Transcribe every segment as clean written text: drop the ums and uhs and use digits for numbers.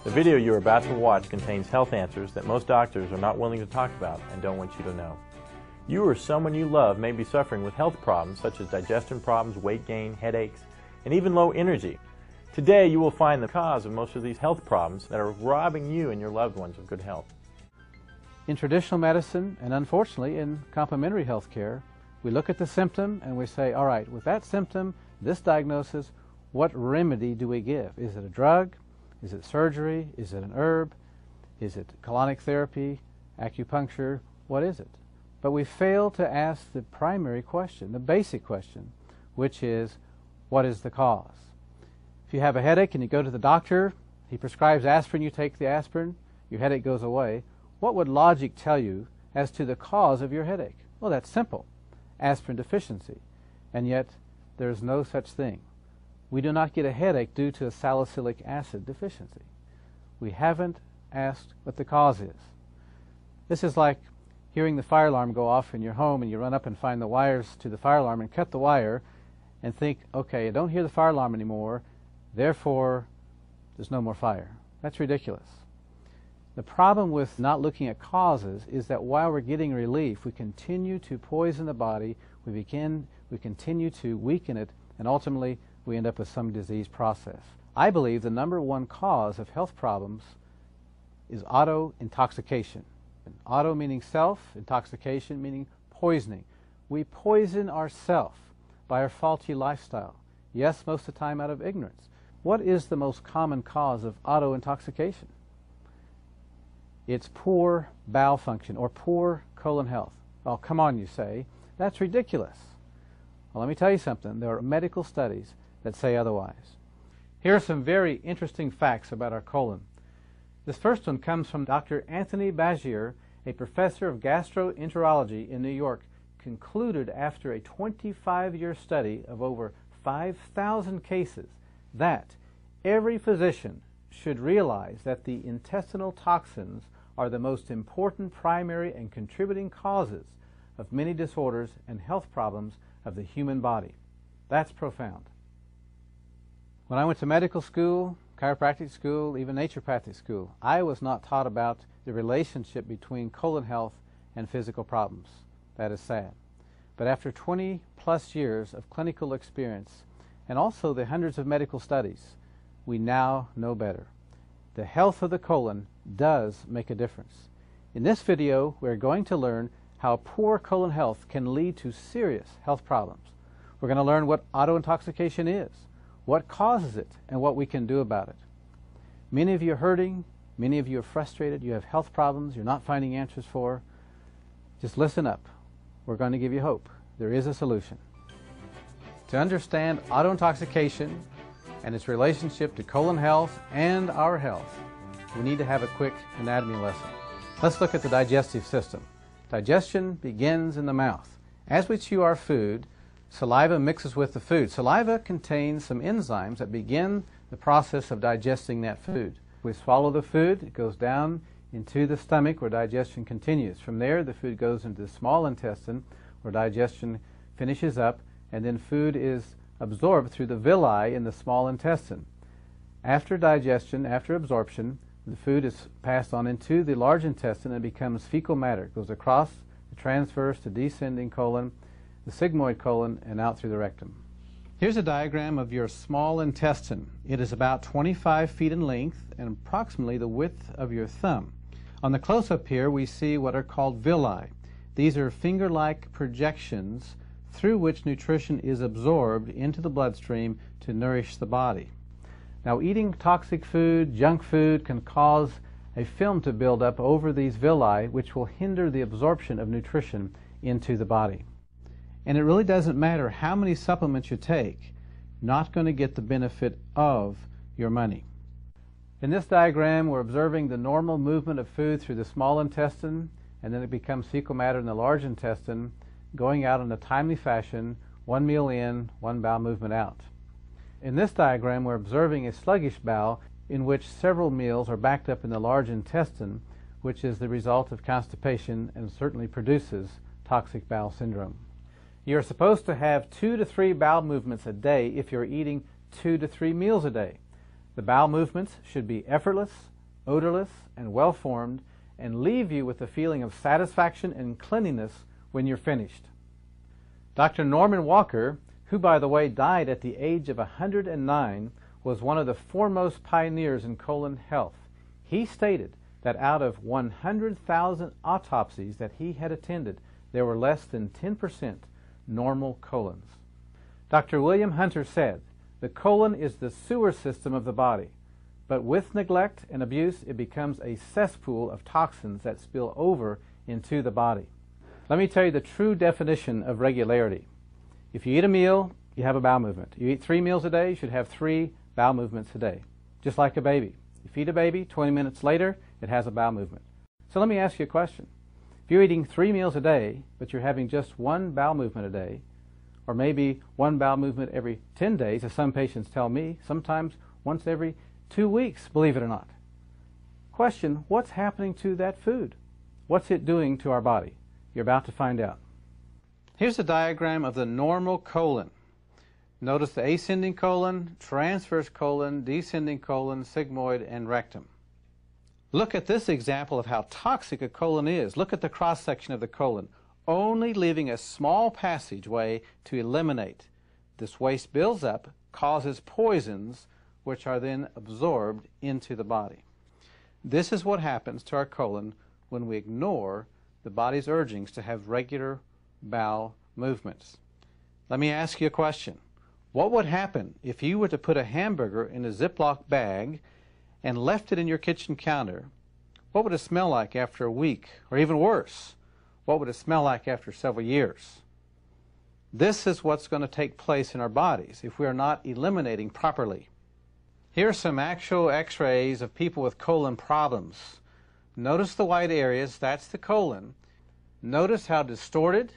The video you are about to watch contains health answers that most doctors are not willing to talk about and don't want you to know. You or someone you love may be suffering with health problems such as digestion problems, weight gain, headaches, and even low energy. Today you will find the cause of most of these health problems that are robbing you and your loved ones of good health. In traditional medicine, and unfortunately in complementary health care, we look at the symptom and we say, all right, with that symptom, this diagnosis, what remedy do we give? Is it a drug? Is it surgery? Is it an herb? Is it colonic therapy, acupuncture? What is it? But we fail to ask the primary question, the basic question, which is, what is the cause? If you have a headache and you go to the doctor, he prescribes aspirin, you take the aspirin, your headache goes away. What would logic tell you as to the cause of your headache? Well, that's simple, aspirin deficiency. And yet, there's no such thing. We do not get a headache due to a salicylic acid deficiency. We haven't asked what the cause is. This is like hearing the fire alarm go off in your home and you run up and find the wires to the fire alarm and cut the wire and think, okay, I don't hear the fire alarm anymore, therefore there's no more fire. That's ridiculous. The problem with not looking at causes is that while we're getting relief, we continue to poison the body, we continue to weaken it, and ultimately we end up with some disease process. I believe the number one cause of health problems is auto-intoxication. Auto meaning self, intoxication meaning poisoning. We poison ourselves by our faulty lifestyle. Yes, most of the time out of ignorance. What is the most common cause of auto-intoxication? It's poor bowel function or poor colon health. Oh, come on, you say. That's ridiculous. Well, let me tell you something. There are medical studies that say otherwise. Here are some very interesting facts about our colon. This first one comes from Dr. Anthony Bagier, a professor of gastroenterology in New York, concluded after a 25-year study of over 5,000 cases that every physician should realize that the intestinal toxins are the most important primary and contributing causes of many disorders and health problems of the human body. That's profound. When I went to medical school, chiropractic school, even naturopathic school, I was not taught about the relationship between colon health and physical problems. That is sad. But after 20+ years of clinical experience and also the hundreds of medical studies, we now know better. The health of the colon does make a difference. In this video, we're going to learn how poor colon health can lead to serious health problems. We're going to learn what auto-intoxication is, what causes it, and what we can do about it. Many of you are hurting, many of you are frustrated, you have health problems you're not finding answers for. Just listen up. We're going to give you hope. There is a solution. To understand auto-intoxication and its relationship to colon health and our health, we need to have a quick anatomy lesson. Let's look at the digestive system. Digestion begins in the mouth. As we chew our food, saliva mixes with the food. Saliva contains some enzymes that begin the process of digesting that food. We swallow the food, it goes down into the stomach where digestion continues. From there, the food goes into the small intestine where digestion finishes up, and then food is absorbed through the villi in the small intestine. After digestion, after absorption, the food is passed on into the large intestine and becomes fecal matter. It goes across the transverse to descending colon, the sigmoid colon, and out through the rectum. Here's a diagram of your small intestine. It is about 25 feet in length and approximately the width of your thumb. On the close-up here, we see what are called villi. These are finger-like projections through which nutrition is absorbed into the bloodstream to nourish the body. Now, eating toxic food, junk food, can cause a film to build up over these villi, which will hinder the absorption of nutrition into the body. And it really doesn't matter how many supplements you take, not going to get the benefit of your money. In this diagram, we're observing the normal movement of food through the small intestine, and then it becomes fecal matter in the large intestine, going out in a timely fashion, one meal in, one bowel movement out. In this diagram, we're observing a sluggish bowel in which several meals are backed up in the large intestine, which is the result of constipation and certainly produces toxic bowel syndrome. You're supposed to have 2 to 3 bowel movements a day if you're eating 2 to 3 meals a day. The bowel movements should be effortless, odorless, and well-formed, and leave you with a feeling of satisfaction and cleanliness when you're finished. Dr. Norman Walker, who by the way died at the age of 109, was one of the foremost pioneers in colon health. He stated that out of 100,000 autopsies that he had attended, there were less than 10% normal colons. Dr. William Hunter said, "The colon is the sewer system of the body, but with neglect and abuse it becomes a cesspool of toxins that spill over into the body." Let me tell you the true definition of regularity. If you eat a meal, you have a bowel movement. You eat 3 meals a day, you should have 3 bowel movements a day, just like a baby. You feed a baby, 20 minutes later, it has a bowel movement. So let me ask you a question. If you're eating 3 meals a day, but you're having just 1 bowel movement a day, or maybe 1 bowel movement every 10 days, as some patients tell me, sometimes once every 2 weeks, believe it or not. Question, what's happening to that food? What's it doing to our body? You're about to find out. Here's a diagram of the normal colon. Notice the ascending colon, transverse colon, descending colon, sigmoid, and rectum. Look at this example of how toxic a colon is. Look at the cross-section of the colon, only leaving a small passageway to eliminate. This waste builds up, causes poisons, which are then absorbed into the body. This is what happens to our colon when we ignore the body's urgings to have regular bowel movements. Let me ask you a question. What would happen if you were to put a hamburger in a Ziploc bag and left it in your kitchen counter? What would it smell like after a week? Or even worse, what would it smell like after several years? This is what's going to take place in our bodies if we are not eliminating properly. Here are some actual x-rays of people with colon problems. Notice the white areas, that's the colon. Notice how distorted,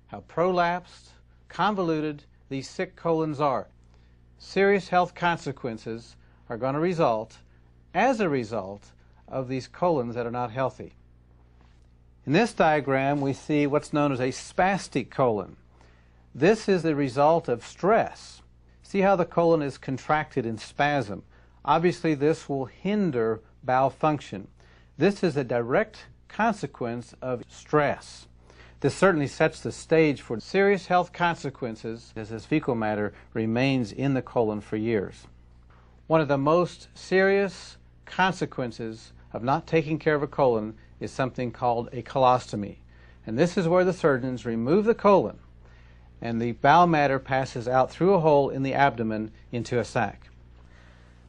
how prolapsed, convoluted these sick colons are. Serious health consequences are going to result as a result of these colons that are not healthy. In this diagram, we see what's known as a spastic colon. This is the result of stress. See how the colon is contracted in spasm. Obviously, this will hinder bowel function. This is a direct consequence of stress. This certainly sets the stage for serious health consequences as this fecal matter remains in the colon for years. One of the most serious consequences of not taking care of a colon is something called a colostomy. And this is where the surgeons remove the colon and the bowel matter passes out through a hole in the abdomen into a sac.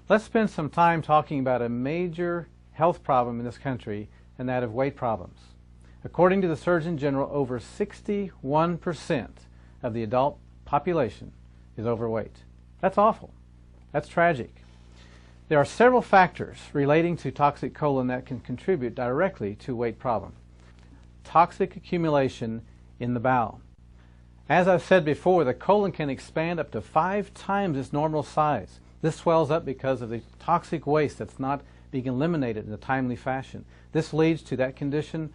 Let's spend some time talking about a major health problem in this country, and that of weight problems. According to the Surgeon General, over 61% of the adult population is overweight. That's awful. That's tragic. There are several factors relating to toxic colon that can contribute directly to weight problem. Toxic accumulation in the bowel. As I've said before, the colon can expand up to 5 times its normal size. This swells up because of the toxic waste that's not being eliminated in a timely fashion. This leads to that condition,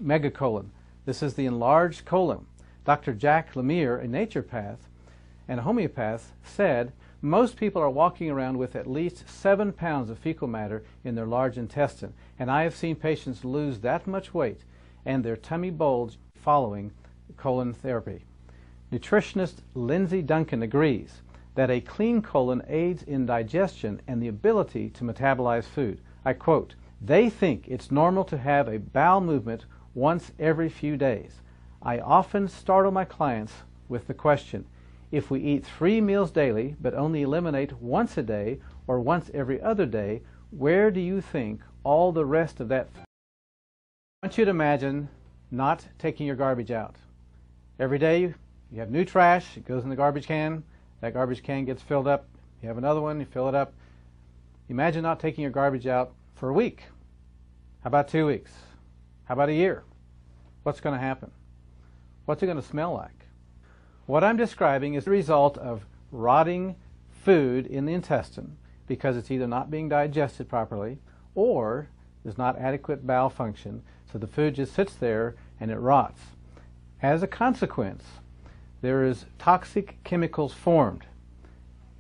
megacolon. This is the enlarged colon. Dr. Jack Lemire, a naturopath and a homeopath, said most people are walking around with at least 7 pounds of fecal matter in their large intestine, and I have seen patients lose that much weight and their tummy bulge following colon therapy. Nutritionist Lindsay Duncan agrees that a clean colon aids in digestion and the ability to metabolize food. I quote, "They think it's normal to have a bowel movement once every few days. I often startle my clients with the question, if we eat 3 meals daily but only eliminate once a day or once every other day, where do you think all the rest of that food?" I want you to imagine not taking your garbage out. Every day you have new trash, it goes in the garbage can. That garbage can gets filled up. You have another one, you fill it up. Imagine not taking your garbage out for a week. How about 2 weeks? How about a year? What's going to happen? What's it going to smell like? What I'm describing is the result of rotting food in the intestine because it's either not being digested properly or there's not adequate bowel function, so the food just sits there and it rots. As a consequence, there is toxic chemicals formed.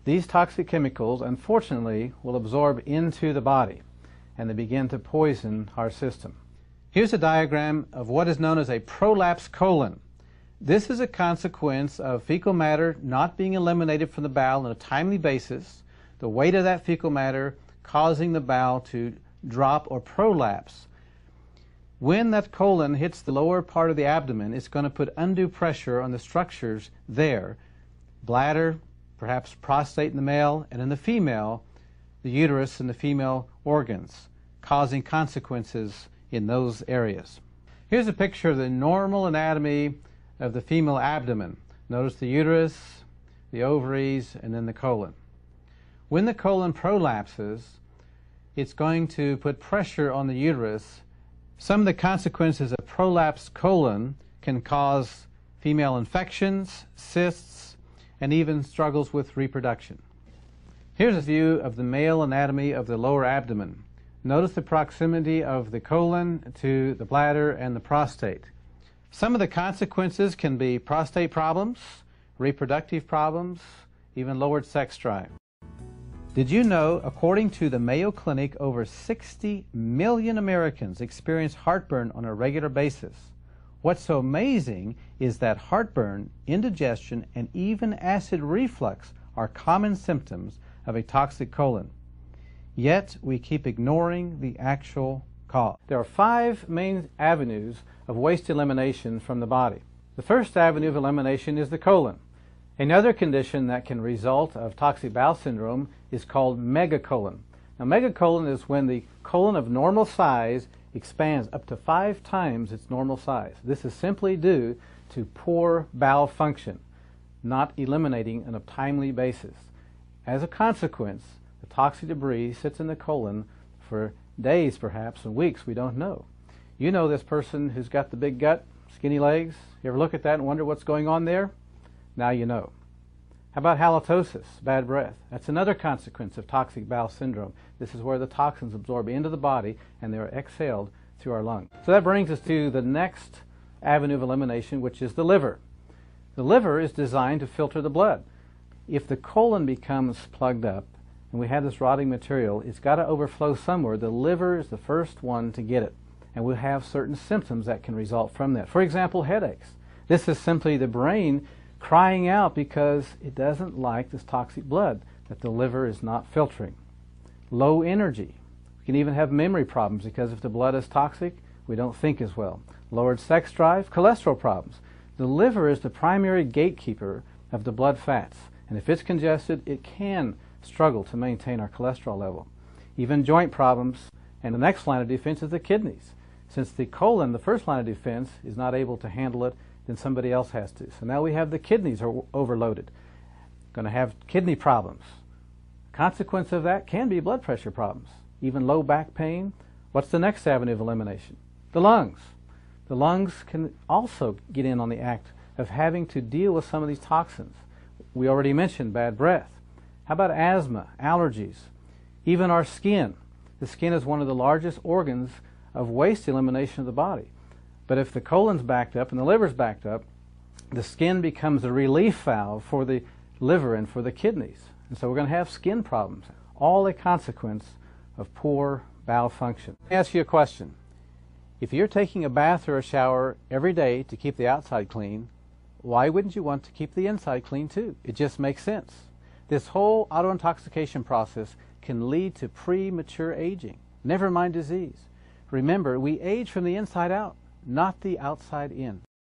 These toxic chemicals, unfortunately, will absorb into the body. and they begin to poison our system. Here's a diagram of what is known as a prolapsed colon. This is a consequence of fecal matter not being eliminated from the bowel on a timely basis, the weight of that fecal matter causing the bowel to drop or prolapse. When that colon hits the lower part of the abdomen, it's going to put undue pressure on the structures there. Bladder, perhaps prostate in the male, and in the female, the uterus and the female organs, causing consequences in those areas. Here's a picture of the normal anatomy of the female abdomen. Notice the uterus, the ovaries, and then the colon. When the colon prolapses, it's going to put pressure on the uterus. Some of the consequences of prolapsed colon can cause female infections, cysts, and even struggles with reproduction. Here's a view of the male anatomy of the lower abdomen. Notice the proximity of the colon to the bladder and the prostate. Some of the consequences can be prostate problems, reproductive problems, even lowered sex drive. Did you know, according to the Mayo Clinic, over 60 million Americans experience heartburn on a regular basis? What's so amazing is that heartburn, indigestion, and even acid reflux are common symptoms of a toxic colon. Yet we keep ignoring the actual cause. There are 5 main avenues of waste elimination from the body. The first avenue of elimination is the colon. Another condition that can result of toxic bowel syndrome is called megacolon. Now, megacolon is when the colon of normal size expands up to 5 times its normal size. This is simply due to poor bowel function, not eliminating on a timely basis. As a consequence, the toxic debris sits in the colon for days, perhaps, and weeks, we don't know. You know this person who's got the big gut, skinny legs. You ever look at that and wonder what's going on there? Now you know. How about halitosis, bad breath? That's another consequence of toxic bowel syndrome. This is where the toxins absorb into the body and they are exhaled through our lungs. So that brings us to the next avenue of elimination, which is the liver. The liver is designed to filter the blood. If the colon becomes plugged up and we have this rotting material, it's got to overflow somewhere. The liver is the first one to get it, and we'll have certain symptoms that can result from that. For example, headaches. This is simply the brain crying out because it doesn't like this toxic blood that the liver is not filtering. Low energy. We can even have memory problems because if the blood is toxic, we don't think as well. Lowered sex drive, cholesterol problems. The liver is the primary gatekeeper of the blood fats, and if it's congested, it can struggle to maintain our cholesterol level. Even joint problems, and the next line of defense is the kidneys. Since the colon, the first line of defense, is not able to handle it, then somebody else has to. So now we have the kidneys are overloaded. Going to have kidney problems. Consequence of that can be blood pressure problems, even low back pain. What's the next avenue of elimination? The lungs. The lungs can also get in on the act of having to deal with some of these toxins. We already mentioned bad breath. How about asthma, allergies, even our skin? The skin is one of the largest organs of waste elimination of the body. But if the colon's backed up and the liver's backed up, the skin becomes a relief valve for the liver and for the kidneys. And so we're going to have skin problems, all a consequence of poor bowel function. Let me ask you a question. If you're taking a bath or a shower every day to keep the outside clean, why wouldn't you want to keep the inside clean too? It just makes sense. This whole auto-intoxication process can lead to premature aging, never mind disease. Remember, we age from the inside out, not the outside in.